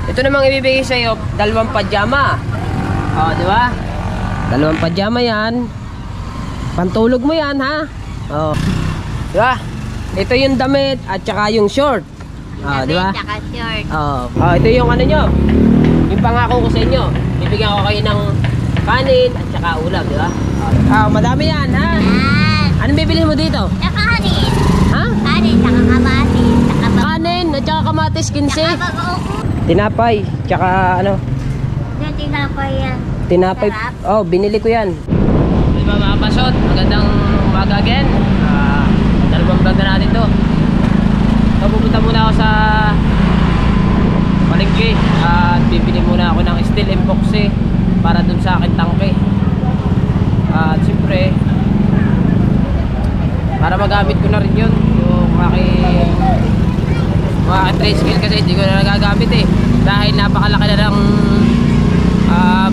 Ito namang ibibigay sa iyo, 2 pajama. Oh, di ba? 2 pajama 'yan. Pantulog mo 'yan, ha? Oh. Di ba? Ito yung damit at saka yung short. Oh, di ba? Saka short. Oh. Oh, ito yung ano nyo. Yung pangako ko sa inyo. Bibigyan ko kayo ng kanin at saka ulam, di ba? Oh, madami 'yan, ha? Anong bibili mo dito? Saka kanin. Ha? Kanin, saka kamatis. Kanin at saka kamatis 15. Saka bagoong. Tinapay, tsaka ano? Yung tinapay yan. Tinapay. Sarap. Oh, binili ko yan. Diba mga pasot? Magandang umaga again. 2 vlog na natin to. So, pupunta muna ako sa palengke at bibili muna ako ng steel epoxy para dun sa akin tangke. At siyempre para magamit ko na rin yun yung aking tray scale, kasi hindi ko na nagagamit eh dahil napakalaki na ng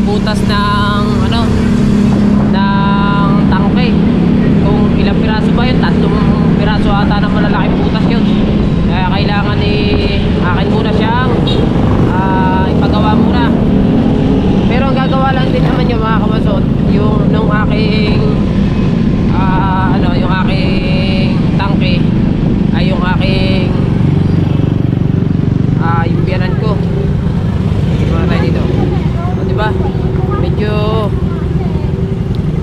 butas ng ano ng tangke. Kung ilang piraso ba yun, 3 piraso ata ng malalaking butas yun, kaya kailangan akin muna siyang ipagawa muna. Pero ang gagawa lang din naman yung mga kamasot yung nung aking yung aking tangke ay yung aking yung biyanan ko. Muna tayo dito. O, diba? Medyo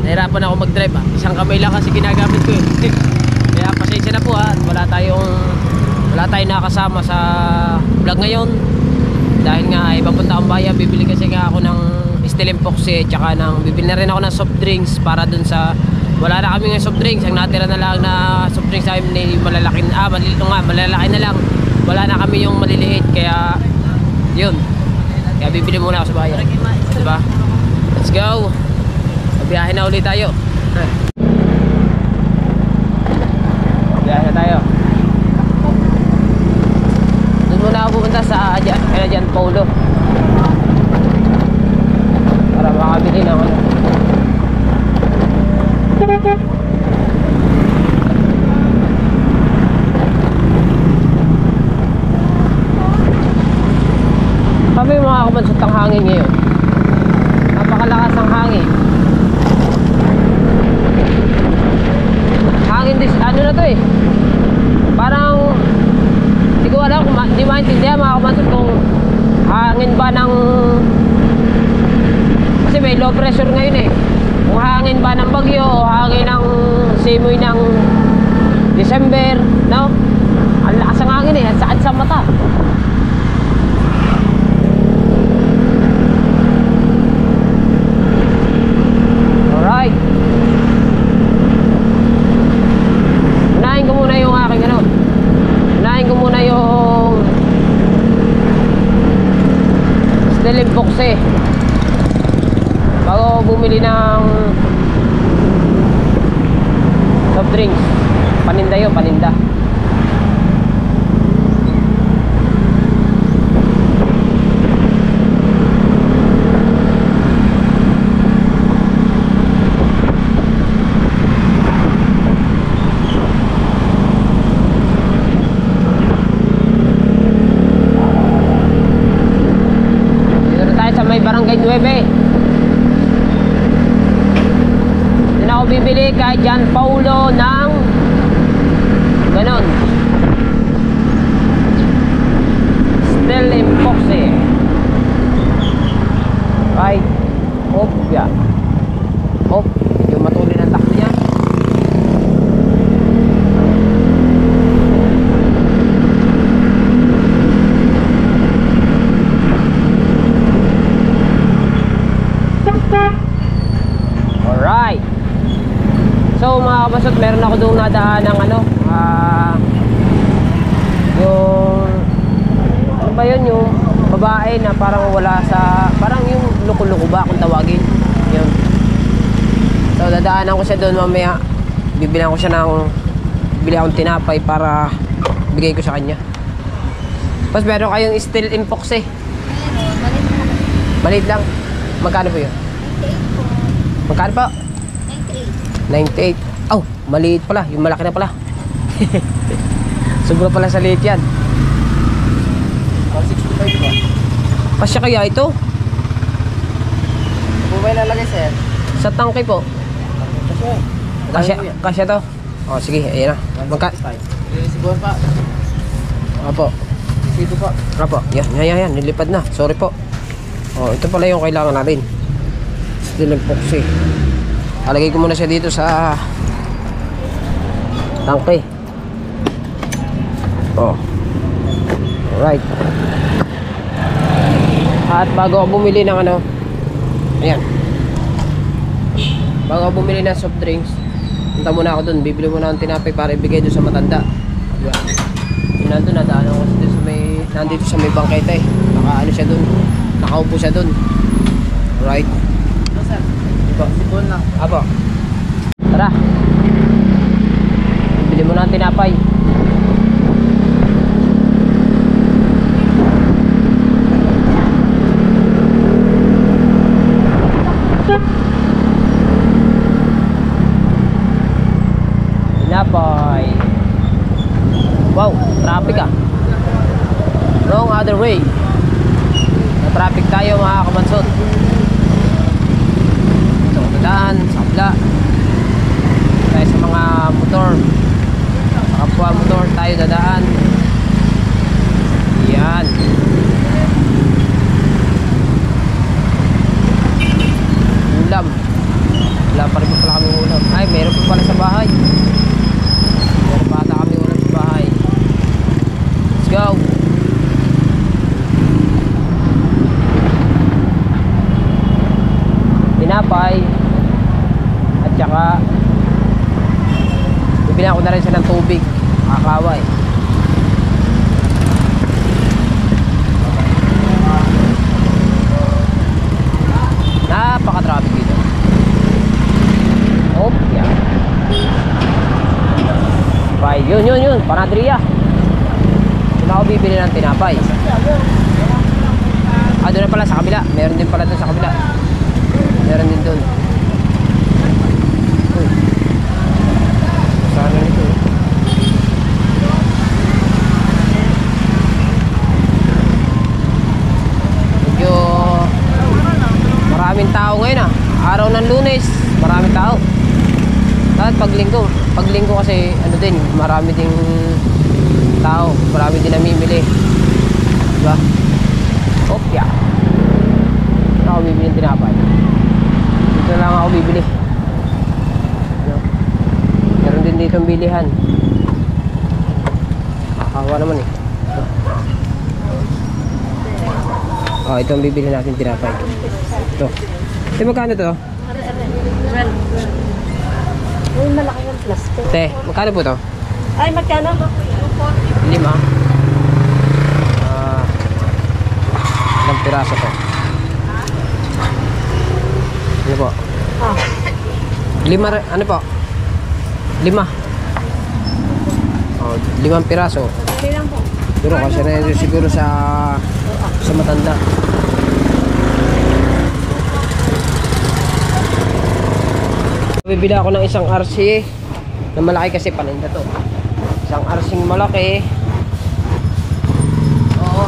nahirapan ako mag-drive, ha? Isang kamay lang kasi ginagamit ko eh. Kaya pasensya na po, ha? Wala tayong nakasama sa vlog ngayon dahil nga ay papunta akong bayan. Bibili kasi nga ako ng steel epoxy, tsaka bibili na rin ako ng soft drinks para dun sa wala na kami ng soft drinks. Ang natira na lang na soft drinks sa amin malalaki na lang. Wala na kami yung maliliit, kaya yun. Kaya bibili muna ako sa bayan. Diba? Let's go. Biyahe na ulit tayo. Biyahe na tayo. Doon muna ako pupunta sa Jan Paulo para makabili ng ano. Kami mga kamansot ang hangin ngayon. Napakalakas ang hangin. Hangin ano na to eh. Parang hindi ko alam kung hindi maintindihan mga kamansot kung hangin ba ng, kasi may low pressure ngayon eh. Kung hangin ba ng bagyo o hangin ng simoy ng December, no? Ang lakas ang hangin eh, ang sakit sa mata. Alright. Unahin ko muna yung aking ano. Unahin ko muna yung steel epoxy bago bumili ng soft drinks. Paninda yun, paninda. Dito na tayo sa may Barangay 9. Ako bibili kay Jan Paulo ng ganon steel epoxy. Right. Hop, yeah. Hop, medyo matuloy ng takbo niya. Alright. So mga kabasot, meron ako doon nadaan ng ano, yung ano ba yun, yung babae na parang wala sa, parang yung luko-luko ba kung tawagin yun. So dadaanan ko siya doon mamaya. Bibilang ko siya ng akong tinapay para bigay ko sa kanya. Tapos meron kayong steel epoxy. Maliit lang. Magkano po yun? 98 po. Magkano po? 98. Oh, maliit pala. Yung malaki na pala. Sobra pala sa liit yan. 165 po. Kasya kaya ito? Po ba ilalagay, sir? Sa tangke po. Kasya to? O sige, ayan na. Sibuan pa. Opo. Dito pa. Opo. Yan. Nilipad na. Sorry po. O, ito pala yung kailangan natin. Steel epoxy. Alagay ko muna siya dito sa tangke. O. Alright. At bago ako bumili ng ano, ayan. Bago ako bumili ng soft drinks, punta muna ako dun. Bibili muna ng tinapay para ibigay doon sa matanda. Diba? Yung nandun, nadaanan ko nandito sa may bangketa eh. Nakaano siya dun. Nakaupo siya dun. Alright. Ano, sir? Diba? Sibuan lang. Apo. Tara. Bibili muna ng tinapay. Tinapay. Wow, traffic ah. Wrong other way. Na-traffic tayo mga kamansot. Ito, dadaan sa kabila. Tayo sa mga motor. Sa kapwa motor tayo dadaan. Yan. Ulam. Wala pa rin pa pala kami ulam. Ay, meron pa pala sa bahay. Meron pa ata kami ulam sa bahay. Let's go. Tinapay. At saka bibili ko na rin siya ng tubig. Kakaway. Napaka-traffic dito. Oh, yeah. Bye. Yun. Panadria. Doon ako bibili ng tinapay. Doon na pala sa kabila. Meron din pala doon sa kabila. Meron din doon. Uy. Saan na nito? Medyo maraming tao ngayon ah. Araw ng Lunes, maraming tao. At paglinggo kasi ano din, marami ding tao, marami din namimili. Diba? Opya. Ako bibili ng tinapay. Dito lang ako bibili. Ano? Meron din dito ang bilihan. Kawa naman eh. Oh, ito ang bibili natin tinapay. Ito. Ito magkano to? Uy, malaki yung plastic. Te, magkano po to? Ay, magkano? 5. Ilang piraso to? Ano po? 5, ano po? 5. Oh, 5 piraso. Okay lang po. Pero kasi na yun siguro sa matanda. Bibili ako ng isang RC na malaki kasi paninda to. Isang RC malaki. Oo.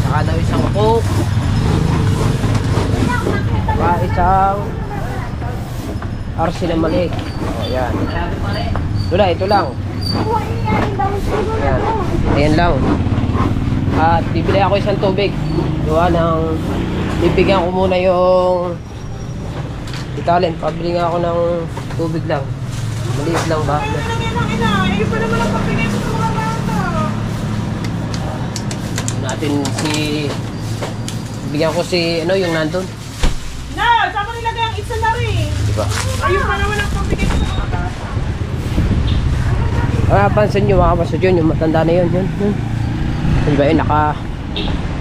Saka daw isang Coke. Saka isang RC na maliit. O yan. Ito lang. Ayan. Ayan lang. At bibili ako isang tubig. Gawa ng bibigyan ko muna yung Italian. Pabili nga ako ng tubig lang. Maliit lang ba? Natin bigyan ko si ano yung nandun. Na, saan mo nilagay ang isa na rin? Diba? Ayun pa naman ang pambigay sa mga bata. Pansin nyo mga kapaso dyan, yung matanda na yun. Diba yun,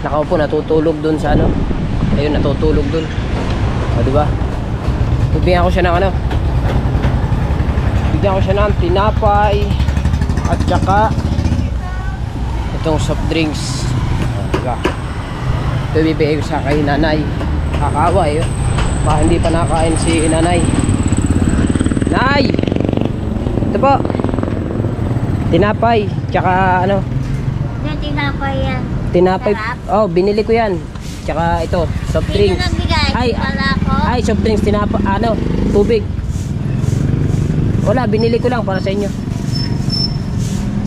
nakaupo, natutulog dun sa ano. Ayun, natutulog dun. O diba? Bigyan ko siya ng ano. Bigyan ko siya ng tinapay. At saka itong soft drinks. O diba? Ito bibigay ko sa kay nanay. Kakawa eh. Baka hindi pa nakakain si nanay. Nay! Ito po. Tinapay, tsaka ano? Yung tinapay yan. Tinapay. Oh, binili ko yan. Tsaka ito, soft drinks. Ay, ay, soft drinks, tubig. Wala, binili ko lang para sa inyo.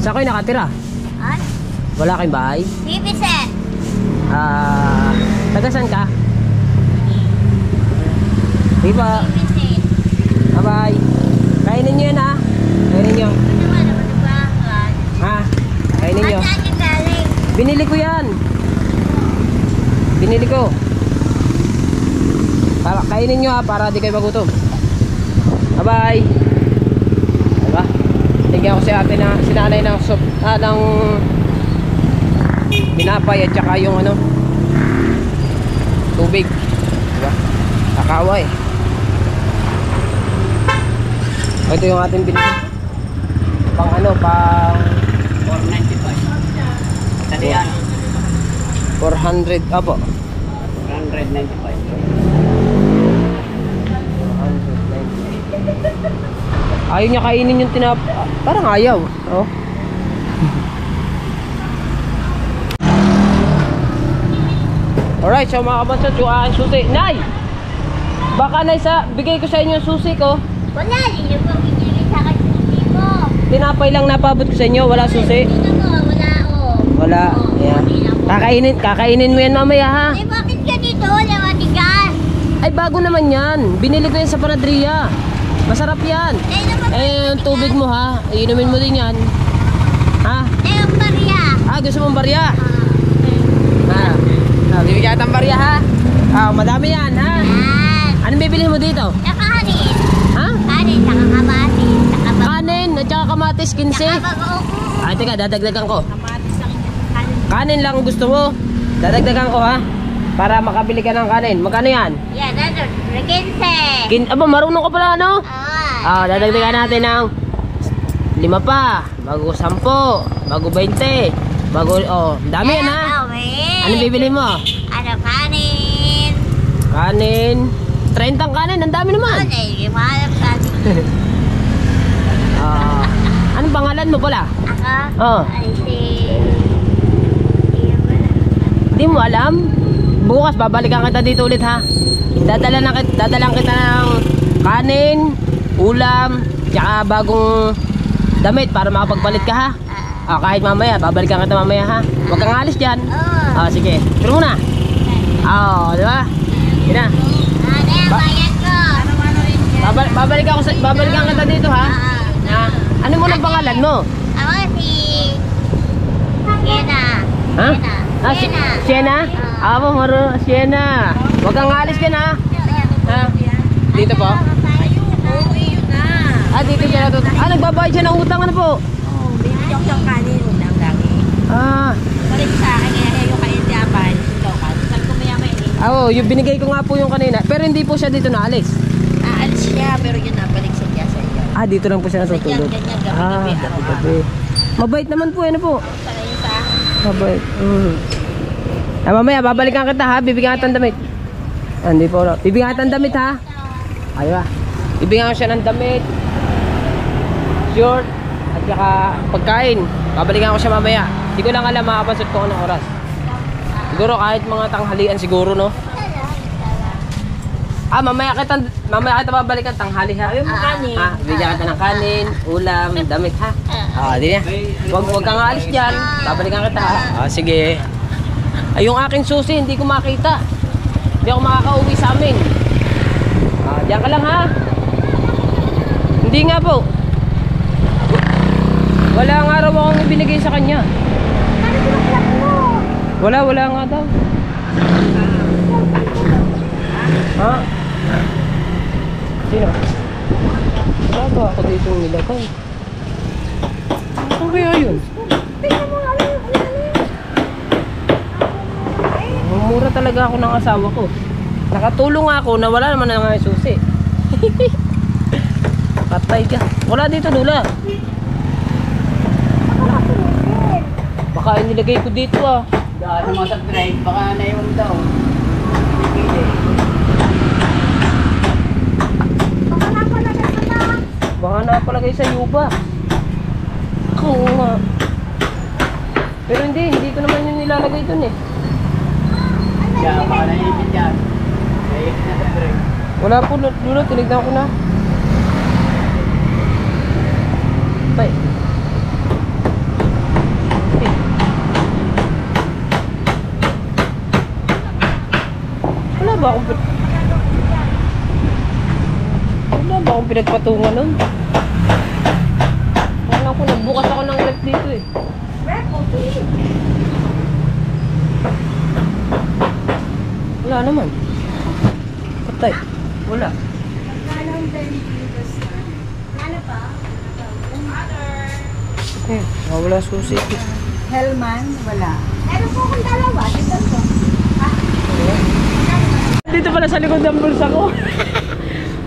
Saan kayo nakatira? Ay, Wala kayong bahay? Bibiset. Tagasan ka? Di ba? Bibiset. Bye-bye. Kainin nyo yan ha. Kainin nyo. Ano ba naman nagbahan? Ha? Kainin nyo. Saan yung galing? Binili ko yan. Binili ko. Para, kainin nyo ha, para di kayo magutom. Bye-bye. Diba? Tingnan ko si ate na sinanay ng ng pinapay at saka yung tubig. Diba? Kakawa eh. Ito yung ating binili. Pang pang 495. Tadiyan. 400, apo. 495. 490. Ayaw niya kainin yung parang ayaw. Oh. Alright, so mga kabansat, yung aking susi. Nay! Baka nay bigay ko sa inyo yung susi ko. Wala, hindi mo binili sa akin susi mo. Tinapay lang napabot ko sa inyo, wala susi. Dito mo, wala oh. Wala. Ayan. Kakainin mo yan mamaya ha. Eh, bakit ganito? Wala matigas. Ay, bago naman yan. Binili ko yan sa panaderia. Masarap yan. Eh, naman Eh, yung tubig mo ha. Iinumin mo din yan. Ha? eh, yung barya. Gusto mong barya? Bibigyan ng barya ha. Madami yan ha. Yan. Anong bibili mo dito? Saka kanin. Ha? Kanin, saka kamatis. Saka Kanin at saka kamatis 15. bago-upo. Ay, teka, dadagdagan ko. Kamatis lang yung kanin. Kanin lang gusto mo. Dadagdagan ko ha. Para makabili ka ng kanin. Magkano yan? Yan, ano? 15. Marunong ka pala ano? Ah. Dadagdagan natin ng 5 pa. Bago 10. Bago 20. Bago, dami yan ha. Anong bibili mo? Ano, kanin. Kanin. 30 ang kanin. Ang dami naman. Ano, yung mahalap kanin. Anong pangalan mo pala? Ako? Oh. Ay, Hindi mo alam? Bukas babalikan kita dito ulit ha. Dadalang kita ng kanin, ulam, tsaka bagong damit para makapagpalit ka ha. Kahit mamaya, babalikan kita mamaya ha. Huwag kang alis dyan. Sige. Pero muna. Di ba? Sige na. Ano yung bayad ko? Babalikan kita dito ha. Ano mo na pangalan mo? Ako si Siena. Ha? Siena? Siena. Huwag kang alis dyan ha. Dito po? Dito siya natutunan. Nagbabayad siya ng utang ano po? Yung kanin, unang lagi. Balik sa akin, yung kanin tiyapan, ito ka. Sabi ko maya Yung binigay ko nga po yung kanina. Pero hindi po siya dito naalis. aalis siya, pero yun nabalik sa tiya sa iyo. Dito lang po siya natutulog. Ganyan, gabi-gabi, Gabi. Mabait naman po ano po. Talayin sa Mabait. Mamaya babalikan kita ha. Bibigyan kita ng damit. Hindi po. Bibigyan kita ng damit ha. Aywa. Bibigyan ko siya ng damit, short, at saka pagkain. Babalikan ko siya mamaya. Hindi ko lang alam makapasot ko anong oras. Siguro kahit mga tanghalian siguro no. Mamaya kita babalikan tanghali ha. Ayaw mo kanin. Bibigyan kita ng kanin, ulam, damit ha. Di na. Huwag kang aalis dyan. Babalikan kita ha. Sige. Yung aking susi hindi ko makita. Hindi ako makakauwi sa amin. Diyan ka lang ha. Hindi nga po. Wala nga raw akong binigay sa kanya. Wala nga daw. Ha? Sino? Wala ba ako dito nilagay? Ano kaya yun? Mura talaga ako ng asawa ko. Nakatulong ako na wala naman na nga susi. Patay ka. Wala dito Dula. Baka inilagay ko dito Dahil mga subscribe, baka naiwan daw. Baka napalagay sa yuba. Oo nga. Pero hindi ko naman yung nilalagay dun eh. Kaya baka naipit yan. Naipit na soft drink. Wala po, Lulo, tinignan ko na. Tay. Wala ba akong pinagpatungan nun? Wala ko, nagbukas ako ng rep dito eh. Wala naman. Patay. Wala. Wala susi. Hellman, wala. Meron po akong dalawa. Dito po. Dito pala sa likod ng bulsa ko.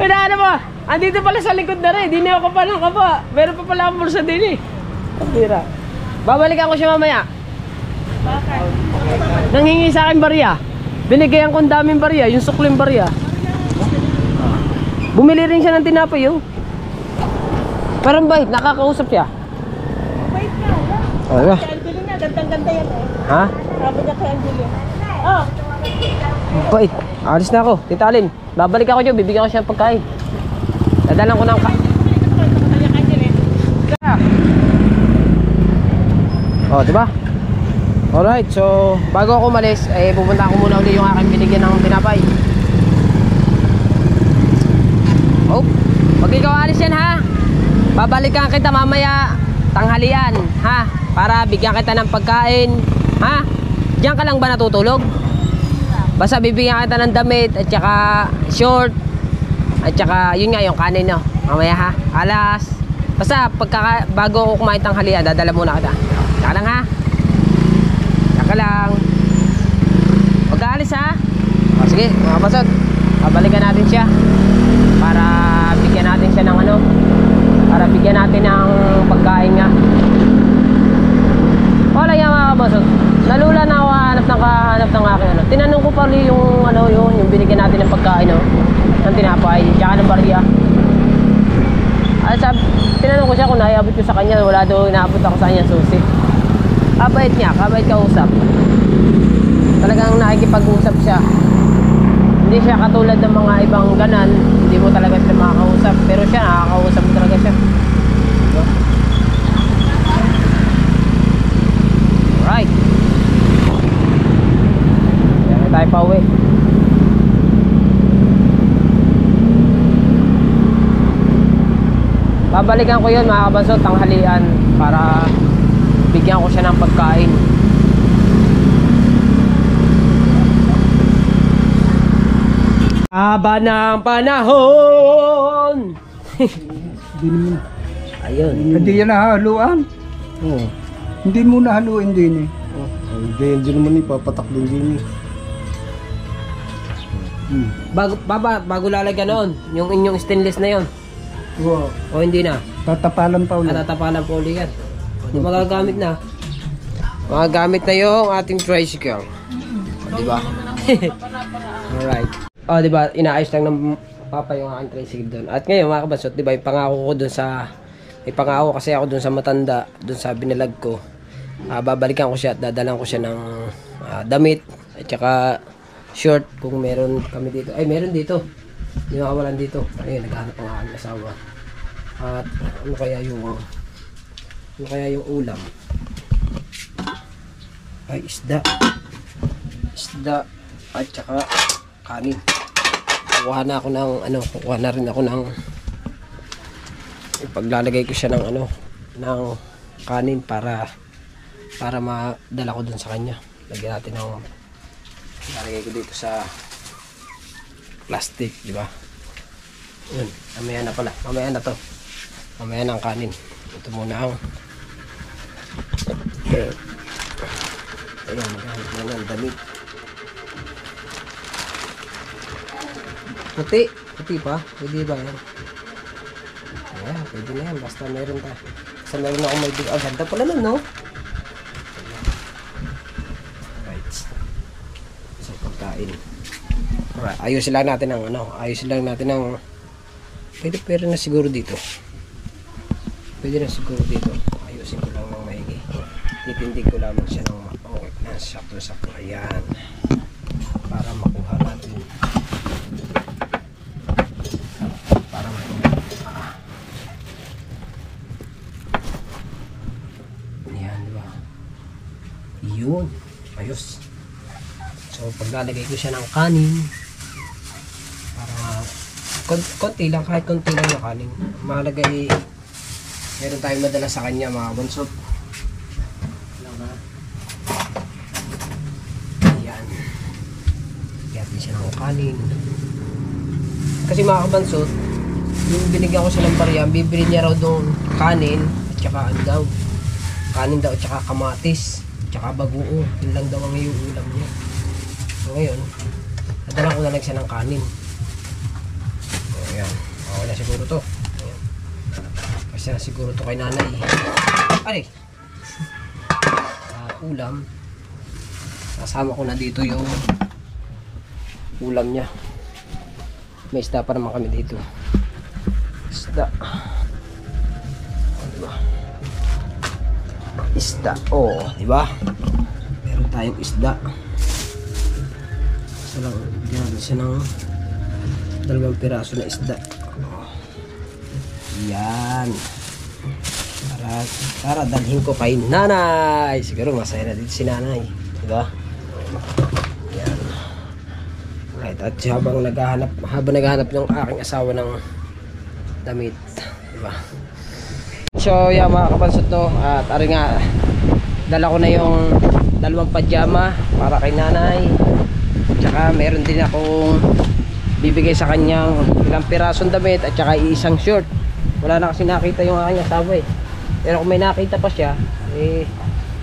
Ano ba? Andito pala sa likod na rin. Di na ako pa ng kaba. Meron pa pala akong bulsa din eh. Pabira. Babalikan ko siya mamaya. Bakit? Nanghingi sa akin barya. Binigyan ko ang daming barya. Yung sukling barya. Bumili rin siya ng tinapay oh. Parang bait. Nakakausap siya. Wait na, wala. Wala. Si Angelina, gandang-ganda yan eh. Ha? Sabi niya kay Angelina. Oh, Bait. Alis na ako. Tita Alin. Babalik ako dyan. Bibigyan ko siya ng pagkain. Dadalan ko ng Oh, diba? Alright, so bago ako umalis, pupunta ko muna ulit yung aking binigyan ng tinapay. Oh, pag ikaw alis yan ha, babalikan kita mamaya tanghalian ha, para bigyan kita ng pagkain ha. Diyan ka lang ba natutulog? Basta bibigyan kita ng damit at saka short at saka yun nga yung kanin no, mamaya ha, alas. Basta bago ako kumain tanghalian, dadala muna kita. Saka lang ha. Saka lang. Huwag ka alis ha. O, sige mga basot, babalikan natin siya para bigyan natin siya ng ano, para bigyan natin ng pagkain nga. Wala yan mga kabasot. Nalula na ako hanap ng aking ano. Tinanong ko pala yung ano yung binigyan natin ng pagkain no, ng tinapay tsaka ng barya. At tinanong ko siya kung naiabot ko sa kanya. Wala daw inaabot ako sa kanya susi. Kabait niya, kabait kausap. Talagang nakikipag-usap siya. Hindi siya katulad ng mga ibang ganan. Hindi mo talaga sila makakausap. Pero siya, nakakausap mo talaga siya. Diba? Alright. Kaya na tayo pa uwi. Babalikan ko yun mga kabasot, tanghalian, para bigyan ko siya ng pagkain. Haba ng panahon. Ayun. Hindi yan nahaluan. Oo. Hindi mo nahaluin din eh. Hindi naman ipapatak din eh. Bago lalagyan noon, yung inyong stainless na yon. Wow. O hindi na? Tatapalan pa ulit. Natatapalan po ulit yan. O, di magagamit na. Magagamit na yung ating tricycle. O, diba? Alright. O, diba? Inaayos lang ng papa yung aking tricycle doon. At ngayon mga kabasot, diba? Yung pangako ko doon sa... May pangako kasi ako doon sa matanda, doon sa binalag ko. Babalikan ko siya at dadalan ko siya ng damit at saka short kung meron kami dito. Ay, meron dito. Hindi makawalan dito. Ayun, naghahanap ang aking asawa. At ano kaya yung ulam? Ay, isda at saka kanin. Kukuha na ako ng kukuha na rin ako ng ipaglalagay ko siya ng ng kanin para madala ko dun sa kanya. Lagyan natin ng lalagay ko dito sa plastic, di ba? Yun, mamaya na pala. Mamaya na to. Mamaya na ang kanin. Ito muna ang ayun, maghanap na ng damit. Puti pa? Pwede ba yan? Ayan, pwede na yan. Basta meron ako may big. Ganda pala nun, no? Right. So, pagkain. Alright, ayusin lang natin ang pwede na siguro dito. Ayusin ko lang ng maigi. Hindi Tinitindig ko lamang siya ng okay na sakto-sakto. Ayan. Para makuha natin. Para makuha. Ayan, diba? Yun. Ayos. So, paglalagay ko siya ng kanin, para konti lang, kahit konti lang yung kanin. Malagay, meron tayong madala sa kanya, mga bansot. Ayan. Kaya siya ng kanin. Kasi mga kabansot, yung binigyan ko siya ng barya, bibili niya raw doon kanin, at saka ano daw, kanin daw, at saka kamatis, at saka bagoong. Yun lang daw ang yung ulam niya. So ngayon, nadala ko na lang siya ng kanin. So ayan, okay na siguro to. Ayan. Kasi na siguro to kay nanay. Aray! Ulam. Kasama ko na dito yung ulam niya. May isda pa naman kami dito. Isda. Diba? Isda. Oh, diba? Meron tayong isda. So lang, ginagawa siya ng 2 piraso na isda. Oh. Yan. Para dalhin ko kay nanay. Siguro masaya na dito si nanay. Diba? Yan. Right. At habang naghahanap ng aking asawa ng damit. Diba? So yan mga kabansot to. At ari nga, dala ko na yung 2 pajama para kay nanay. Tsaka meron din akong bibigay sa kanyang ilang pirasong damit at tsaka isang short. Wala na kasi nakita yung aking asawa eh. Pero kung may nakita pa siya, eh,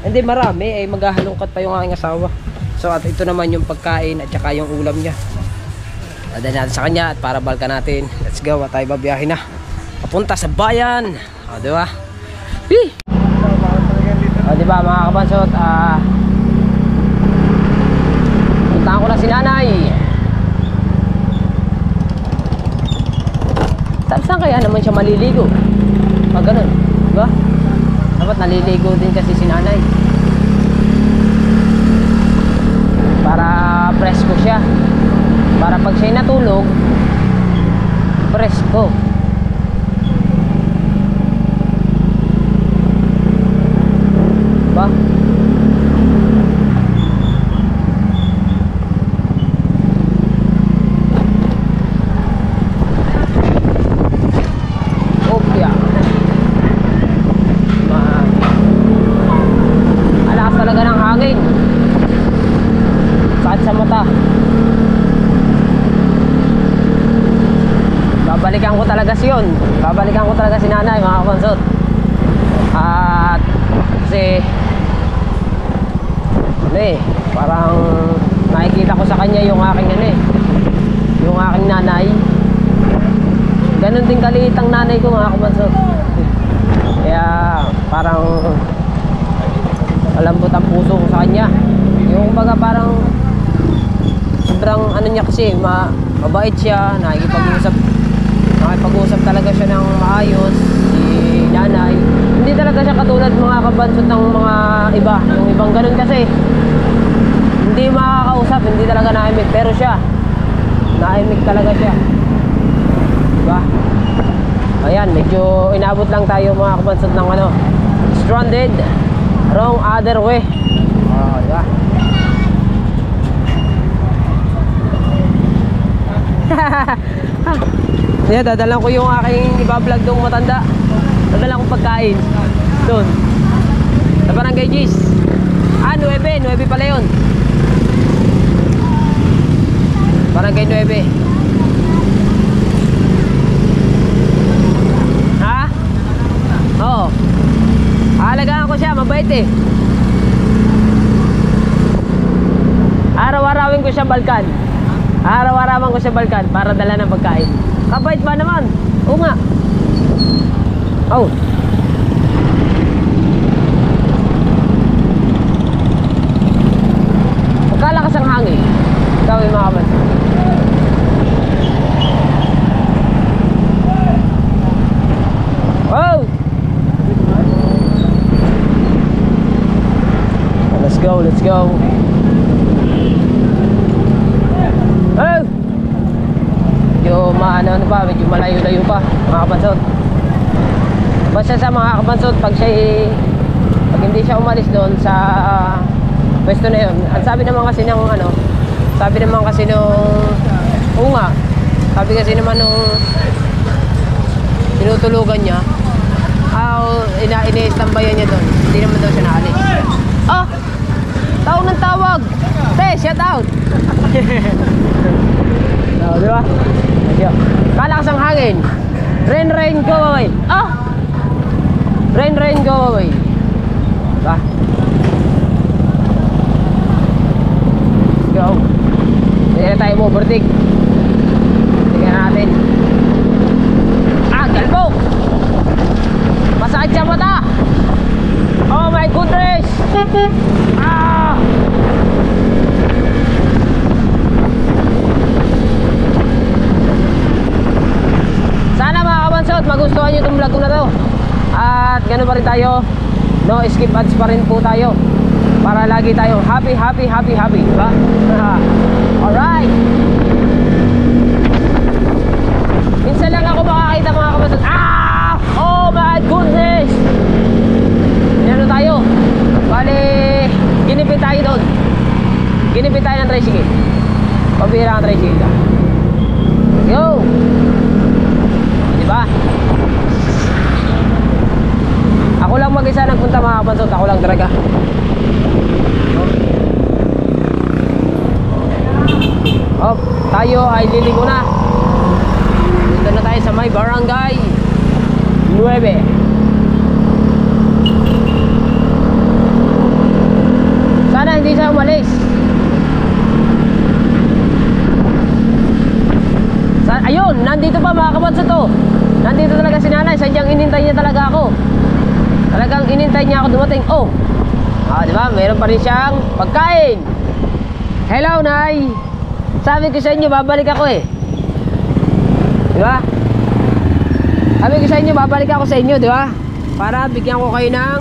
hindi marami, eh maghahalongkat pa yung aking asawa. So at ito naman yung pagkain at tsaka yung ulam niya. Dadalhin natin sa kanya at para balka natin. Let's go, at tayo babiyahe na. Papunta sa bayan. O, diba? Hee! O, diba mga kabansot, puntahan ko na si nanay. Saan kaya naman siya maliligo? Pag ganun, diba? Dapat naliligo din kasi si nanay. Para presko siya. Para pag siya'y natulog, presko. Diba? Babalikan ko talaga si nanay mga kabansot. At kasi ano eh, parang nakikita ko sa kanya yung aking ano eh, yung aking nanay. Ganon din kaliit ang nanay ko mga kabansot. Kaya parang malambot ang puso ko sa kanya. Yung baga parang sobrang ano niya kasi mabait siya, nakikipag-usap talaga siya ng maayos si nanay. Hindi talaga siya katulad mga kabansot ng mga iba. Yung ibang ganun kasi hindi makakausap, hindi talaga naimik. Pero siya, naimik talaga siya. Diba? Ayan, medyo inabot lang tayo mga kabansot ng ano, stranded, wrong other way. Oh, diba? Yeah, dadalan ko yung aking iba-vlog dong matanda. Dadalan ko pagkain doon sa Barangay Gis. 9 pala yun. Barangay 9. Ha? Oo. Aalagaan ko siya, mabait eh. Araw-arawin ko siya balkan. Araw-arawan ko siya balkan para dala ng pagkain. Kabait ba naman? Oo nga. Oh. Magkalakas ang hangin. Gawin mga kabansot. Oh! ano pa, medyo malayo-layo pa mga kabansot. Basta sa mga kabansot, pag hindi siya umalis doon sa pwesto na yun, ang sabi naman kasi ng ano, sabi naman kasi nung sabi kasi naman nung tinutulugan niya, ini-istambayan niya doon, hindi naman daw siya naalis. Oh! Tawag ng tawag! Te, shout out! Oh, di ba? Kalakas ang hangin. Rain, rain, go away. Ah! Rain, rain, go away. Diba? Go. Hindi na tayo overtake. Tingnan natin. Ah, galbok! Masakit sa mata! Oh my goodness! Ah! Sana mga kabansot, magustuhan nyo itong vlog ko na to. At gano'n pa rin tayo, no skip ads pa rin po tayo, para lagi tayong happy, diba? Alright. Minsan lang ako makakita mga kabansot. Ah! Oh my goodness! Ano tayo? Bali, ginipit tayo doon. Ginipit tayo ng tricycle. Pabira ang tricycle. Yo! Diba? Ako lang mag-isa nagpunta mga kabansot. Ako lang talaga. Oh, tayo ay liligo na. Dito na tayo sa may barangay 9. Sana hindi siya umalis. Ayun, nandito pa mga kabansot to. Nandito talaga si nanay. Sadyang inintay niya talaga ako. Talagang inintay niya ako dumating. Oh, diba? Meron pa rin siyang pagkain. Hello, Nay. Sabi ko sa inyo, babalik ako eh. Diba? Sabi ko sa inyo, babalik ako sa inyo, diba? Para bigyan ko kayo ng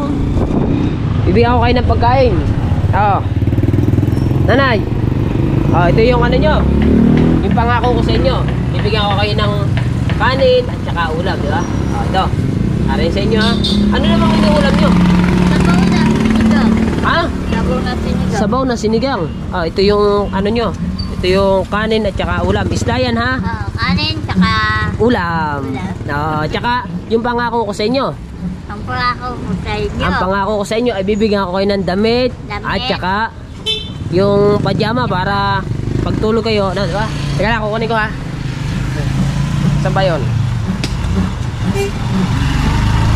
pagkain. Oh. Nanay. Oh, ito yung ano nyo. Yung pangako ko sa inyo. Bibigyan ko kayo ng kanin at saka ulam, di ba? Oh, ito. Arin sa inyo ha. Ano namang inuulam nyo? Sabaw na sinigang. Ha? Sabaw na sinigang. Sabaw na sinigang. Oh, ito yung ano nyo. Ito yung kanin at saka ulam. Isda yan ha? Kanin, tsaka Ulam. Oh, tsaka yung pangako ko sa inyo. ang pangako ko sa inyo. Ang pangako ko sa inyo ay bibigyan ko kayo ng damit. At saka yung pajama para pagtulog kayo. No, diba? Teka lang, kukunin ko ha. Saan ba yun?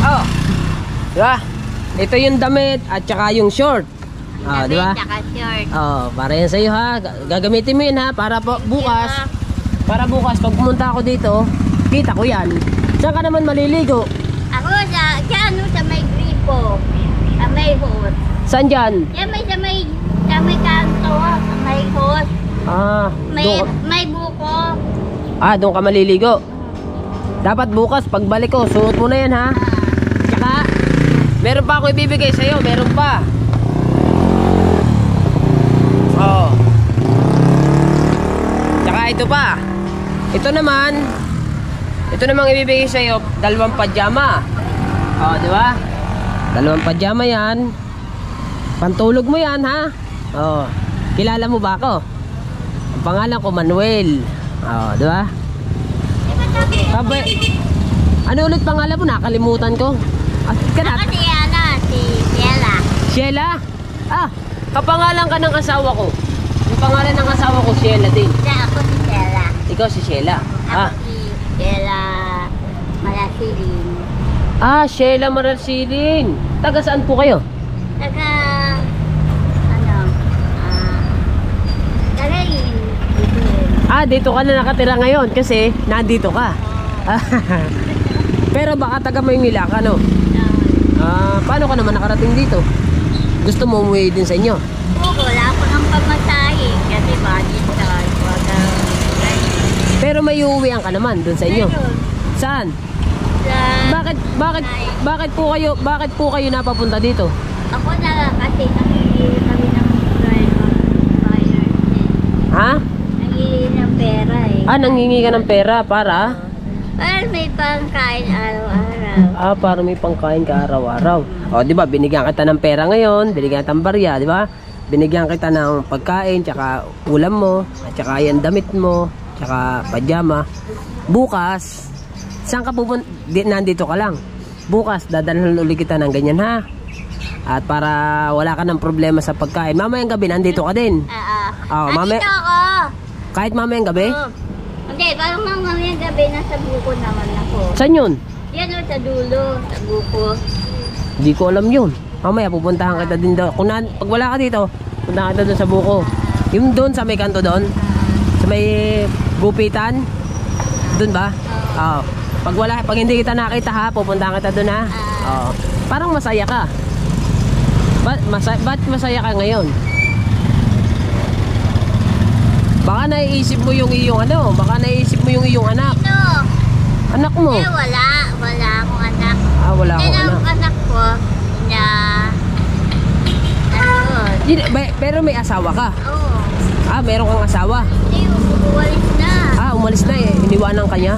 Oh, diba? Ito yung damit at saka yung short. Oh, diba? Tsaka short. Oh, para yan sa'yo ha. Gagamitin mo yun ha. Para bukas. Para bukas pag pumunta ako dito, kita ko yan. Saan ka naman maliligo? Ako sa may gripo. Sa may hose. Saan dyan? Yan sa may kanto. Sa may hose. Ah, doon. May buko. Ah, doon ka maliligo. Dapat bukas pagbalik ko, suot mo na yan ha. Tsaka, meron pa ako ibibigay sa'yo. Meron pa. Oh. Tsaka ito pa. Ito namang ibibigay sa'yo, dalawang pajama. Oh, di ba? Dalawang pajama yan. Pantulog mo yan ha. Oh. Kilala mo ba ako? Ang pangalan ko Manuel. Oh, di ba? Sabi, ano ulit pangalan mo? Nakalimutan ko. Ako si Sheila. Sheila? Ah, kapangalan ka ng asawa ko. Yung pangalan ng asawa ko, Sheila din. Ako si Sheila. Ikaw si Sheila. Ako si Sheila Malasiling. Ah, Sheila Maralsiling. Taga saan po kayo? Taga Ah, dito ka na nakatira ngayon kasi nandito ka. Pero baka taga Maynila ka, no? Ah, paano ka naman nakarating dito? Gusto mo umuwi din sa inyo? wala ko ng pamasahe kasi budget sa Pero may uuwian ka naman dun sa inyo. Saan? Bakit po kayo napapunta dito? Ako na kasi nangihingi kami ng driver. Ha? Nangihingi ng pera eh. Nangingi ka ng pera para? Para may pangkain araw-araw. Para may pangkain ka araw-araw. O, di ba, binigyan kita ng pera ngayon, binigyan kita ng barya, di ba? Binigyan kita ng pagkain, tsaka ulam mo, at tsaka yan damit mo, tsaka pajama. Bukas, saan ka pupunta? Nandito ka lang. Bukas, dadalhan ulit kita ng ganyan, ha? At para wala ka ng problema sa pagkain. Mamayang gabi, nandito ka din. Nandito ako. Kahit mamayang gabi? Hindi, parang mamayang gabi nasa buko naman ako. Saan yun? Yan o, sa dulo, sa buko. Hindi ko alam yun. Mamaya pupuntahan kita din doon. Pag wala ka dito, puntahan kita doon sa buko. Yung doon sa may kanto doon? Sa may gupitan? Doon ba? Oo. Pag hindi kita nakita ha, pupuntahan kita doon ha. Oo. Parang masaya ka. Ba't masaya ka ngayon? Baka naiisip mo yung iyong baka naiisip mo yung iyong anak. Ito. Anak mo? Wala akong anak. Wala akong anak. Ang anak ko na Pero may asawa ka? Oo. Meron kang asawa? Hindi, umalis na. Umalis na eh. Iniwanan ka niya?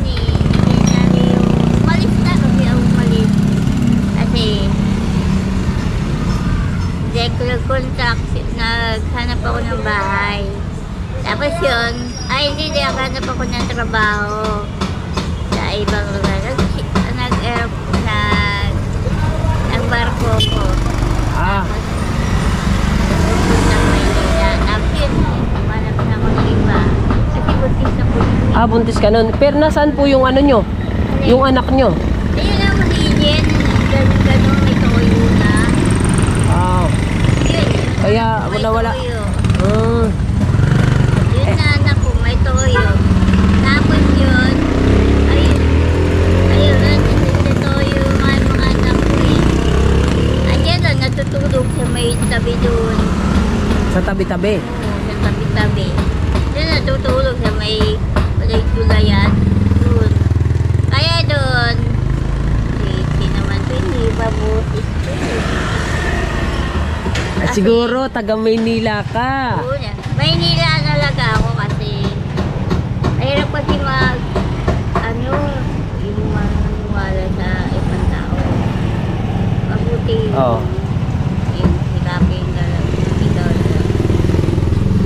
Umalis na kasi umalis. Kasi nag-contract, naghanap ako ng bahay. Tapos yun, hindi naghanap ako ng trabaho sa ibang lugar. Nag-barko ko. Pupunta Maynila. Tapos yun, manap na ako ng iba. Kasi buntis na po. Buntis ka nun. Pero nasaan po yung nyo? Yung anak nyo? Ayun lang, maligin. Ganun may toyo na. Yun. Kaya wala. Yun na anak ko, may toyo. Tapos yun, ayun, toyo mga anak ko eh. Ayan na, natutulog sa may tabi doon. Sa tabi-tabi? Sa tabi-tabi. Doon natutulog sa may gulayan. Doon. Kaya doon, hindi naman to, hindi babutis to. Siguro, taga Maynila ka. Maynila talaga ako kasi mahirap kasi yung maniwala sa ibang tao. Mabuti yung sikapin ka lang. Ikaw lang.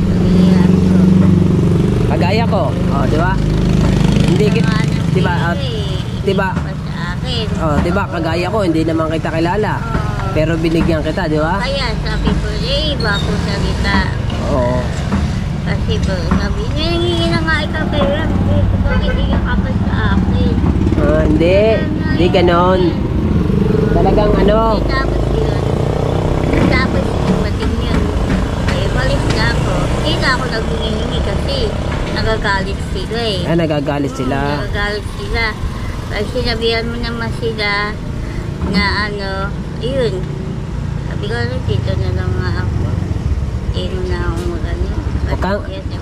Pagilihan ko. Kagaya ko. Di ba? Hindi kita, di ba? Di ba? Sa akin. Di ba? Kagaya ko, hindi naman kita kilala. Pero binigyan kita, di ba? Kaya sabi ko, iba ko salita. Oo. Kasi po, sabi niya, nangingi na nga ikaw pera. Bakit hindi ka kapal sa akin? Hindi. Hindi ganon. Talagang Tapos dumating yun. Balik na ako. Hindi na ako naghingi kasi nagagalit sila eh. Nagagalit sila. Nagagalit sila. Pag sinabihan mo naman sila na yun. Sabi ko, dito na lang nga ako. Hindi mo na ako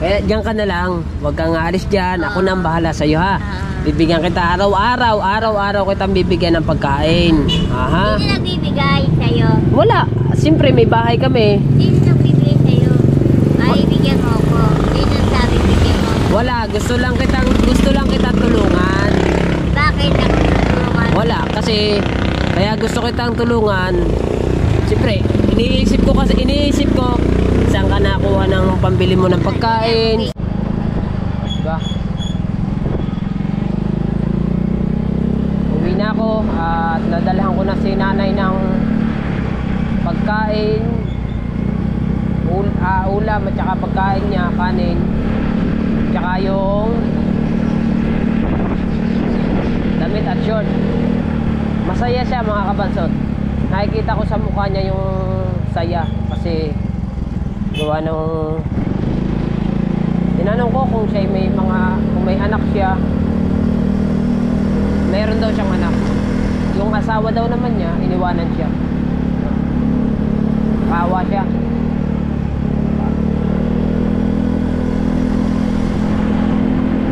Kaya diyan ka na lang. Huwag kang aalis dyan. Ako na ang bahala sa'yo ha. Bibigyan kita araw-araw kitang bibigyan ng pagkain. Hindi nagbibigay sa'yo. Wala. Siyempre may bahay kami. Hindi nagbibigay sa'yo. Bibigyan mo ako. Hindi sabi bigyan mo. Wala. Gusto lang kita tulungan. Bakit ako tutulungan? Wala. Kasi kaya gusto kitang tulungan. Siyempre, iniisip ko saan ka nakuha ng pambili mo ng pagkain. Diba? Uwi na ako at nadalhan ko na si nanay ng pagkain, ulam at saka pagkain niya, kanin, at saka yung damit at short. Masaya siya mga kabansot. Nakikita ko sa mukha niya yung saya kasi gawa nung tinanong ko kung may anak siya. Meron daw siyang anak. Yung asawa daw naman niya, iniwanan siya. Kawa siya.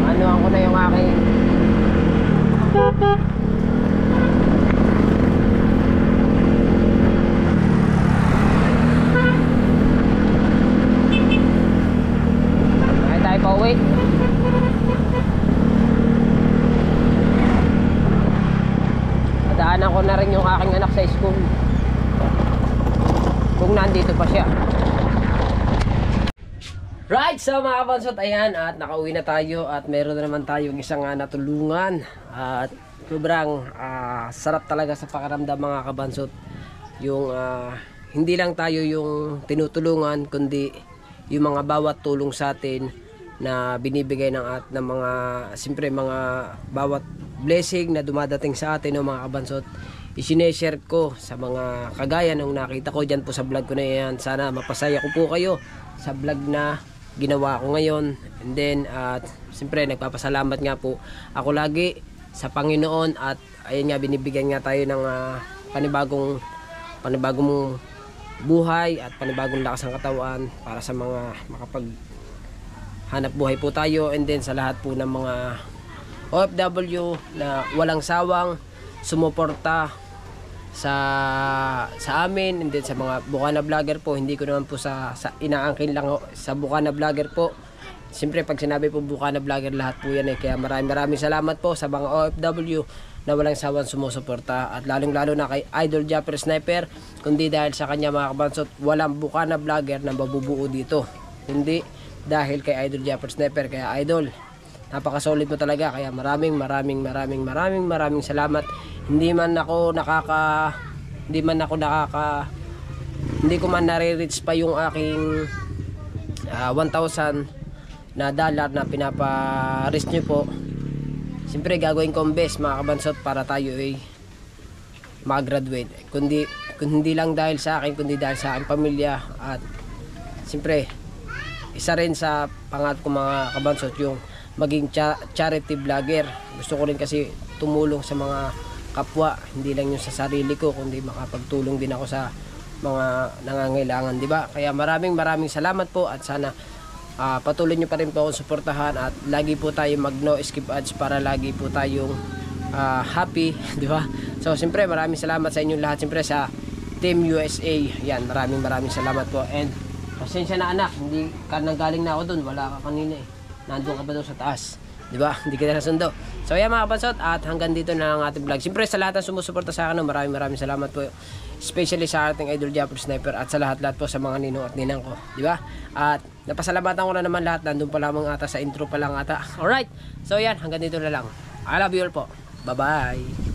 Anuhan ko na yung aking pauwi. anak sa school. Kung nandito pa siya. Right, so mga kabansot, ayan, at nakauwi na tayo at meron na naman tayong isang natulungan at sobrang sarap talaga sa pakiramdam mga kabansot yung hindi lang tayo yung tinutulungan kundi yung mga bawat tulong sa atin na binibigay ng mga siyempre mga bawat blessing na dumadating sa atin ng mga kabansot i-share ko sa mga kagaya nung nakita ko dyan po sa vlog ko na yan. Sana mapasaya ko po kayo sa vlog na ginawa ko ngayon. And then siyempre nagpapasalamat nga po ako lagi sa Panginoon at ayun nga binibigyan nga tayo ng panibagong buhay at panibagong lakas ng katawan para sa mga makapaghanap buhay po tayo. And then sa lahat po ng mga OFW na walang sawang sumuporta sa amin, and then sa mga Bukana vlogger po, hindi ko naman po sa inaangkin lang sa Bukana vlogger po. Siyempre pag sinabi po Bukana vlogger, lahat po yan kaya maraming salamat po sa mga OFW na walang sawang sumusuporta at lalong lalo na kay Idol Japper Sniper. Kundi dahil sa kanya mga kabansot, walang Bukana vlogger na mabubuo dito, hindi dahil kay Idol Japper Sniper. Kaya Idol, napakasolid mo talaga, kaya maraming salamat. Hindi ko man nare-reach pa yung aking 1,000 na dollar na pinapa-reach nyo po. Siyempre gagawin ko ang best mga kabansot para tayo ay mag-graduate. Kundi hindi lang dahil sa akin, kundi dahil sa aking pamilya. At siyempre isa rin sa pangarap ko mga kabansot yung maging charity vlogger. Gusto ko rin kasi tumulong sa mga kapwa, hindi lang yung sa sarili ko kundi makapagtulong din ako sa mga nangangailangan, di ba? Kaya maraming salamat po at sana patuloy nyo pa rin po akong suportahan at lagi po tayo mag no skip ads para lagi po tayong happy, di ba? So siyempre maraming salamat sa inyong lahat, siyempre sa Team USA. Yan, maraming salamat po. And pasensya na anak, hindi ka nanggaling na ako doon, wala ka kanina nandun ka ba doon sa taas, di ba? Hindi kita nasundo. So yan mga kabansot, at hanggang dito na ang ating vlog. Siyempre sa lahat ng sumusuporta sa akin, maraming salamat po, especially sa ating Idol Japper Sniper at sa lahat po sa mga ninong at ninang ko, di ba? At napasalamatan ko na naman lahat, nandun pa lamang ata sa intro pa lang ata. Alright, so yan, hanggang dito na lang. I love you all po. Bye bye.